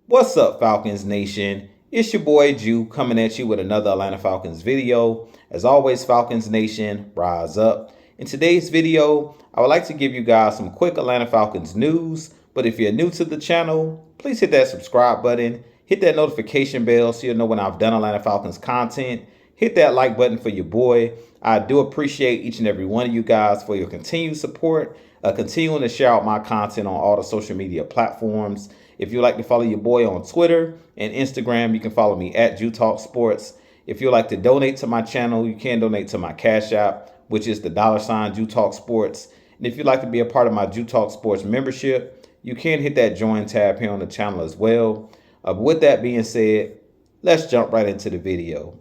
What's up, Falcons Nation? It's your boy Jew coming at you with another Atlanta Falcons video. As always, Falcons Nation, rise up. In today's video, I would like to give you guys some quick Atlanta Falcons news. But if you're new to the channel, please hit that subscribe button, hit that notification bell so you'll know when I've done Atlanta Falcons content. Hit that like button for your boy. I do appreciate each and every one of you guys for your continued support, continuing to share out my content on all the social media platforms. If you'd like to follow your boy on Twitter and Instagram, you can follow me at Jew Talk Sports. If you'd like to donate to my channel, you can donate to my Cash App, which is the $ Jew Talk Sports. And if you'd like to be a part of my Jew Talk Sports membership, you can hit that join tab here on the channel as well. But with that being said, let's jump right into the video.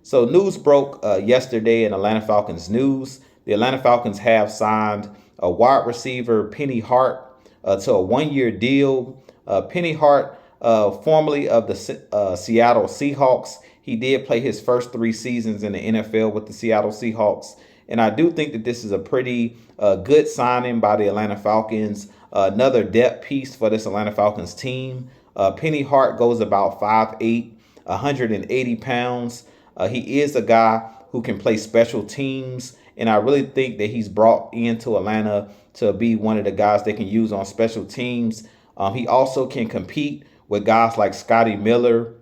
So news broke yesterday in Atlanta Falcons news. The Atlanta Falcons have signed a wide receiver, Penny Hart, to a one-year deal. Penny Hart, formerly of the Seattle Seahawks, he did play his first 3 seasons in the NFL with the Seattle Seahawks. And I do think that this is a pretty good signing by the Atlanta Falcons. Another depth piece for this Atlanta Falcons team. Penny Hart goes about 5'8", 180 pounds. He is a guy who can play special teams. And I really think that he's brought into Atlanta to be one of the guys they can use on special teams. He also can compete with guys like Scotty Miller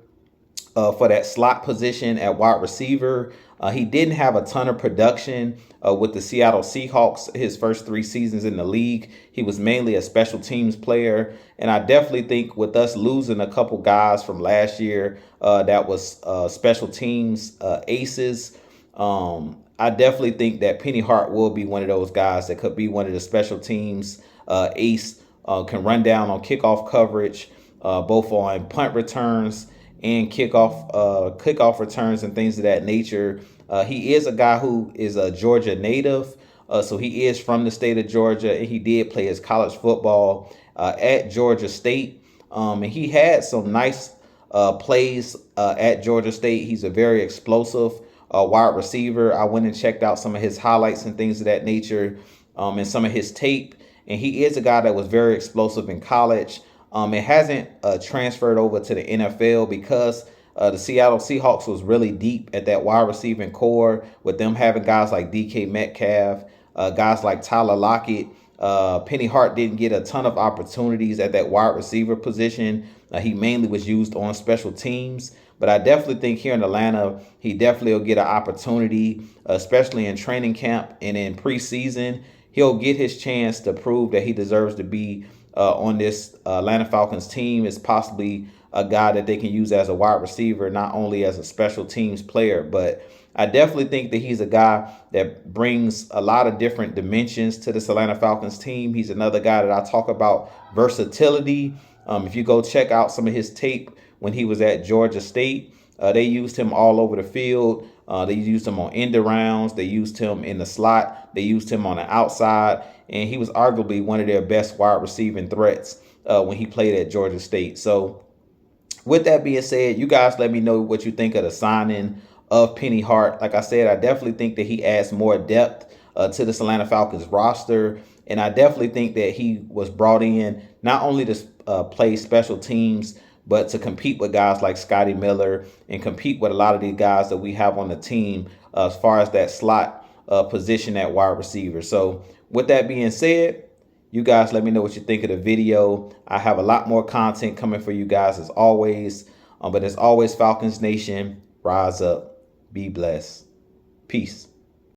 for that slot position at wide receiver. He didn't have a ton of production with the Seattle Seahawks his first 3 seasons in the league. He was mainly a special teams player. And I definitely think with us losing a couple guys from last year that was special teams aces, I definitely think that Penny Hart will be one of those guys that could be one of the special teams ace. Can run down on kickoff coverage, both on punt returns and kickoff returns and things of that nature. He is a guy who is a Georgia native, so he is from the state of Georgia, and he did play his college football at Georgia State. And he had some nice plays at Georgia State. He's a very explosive wide receiver. I went and checked out some of his highlights and things of that nature, and some of his tape. And he is a guy that was very explosive in college. It hasn't transferred over to the NFL because the Seattle Seahawks was really deep at that wide receiving core with them having guys like DK Metcalf, guys like Tyler Lockett. Penny Hart didn't get a ton of opportunities at that wide receiver position. He mainly was used on special teams. But I definitely think here in Atlanta, he definitely will get an opportunity, especially in training camp and in preseason. He'll get his chance to prove that he deserves to be on this Atlanta Falcons team, is possibly a guy that they can use as a wide receiver, not only as a special teams player. But I definitely think that he's a guy that brings a lot of different dimensions to this Atlanta Falcons team. He's another guy that I talk about versatility. If you go check out some of his tape when he was at Georgia State, they used him all over the field. They used him on end arounds. They used him in the slot. They used him on the outside. And he was arguably one of their best wide receiving threats when he played at Georgia State. So with that being said, you guys let me know what you think of the signing of Penny Hart. Like I said, I definitely think that he adds more depth to this Atlanta Falcons roster. And I definitely think that he was brought in not only to play special teams, but to compete with guys like Scotty Miller and compete with a lot of these guys that we have on the team as far as that slot position at wide receiver. So with that being said, you guys let me know what you think of the video. I have a lot more content coming for you guys as always. But as always, Falcons Nation, rise up, be blessed. Peace.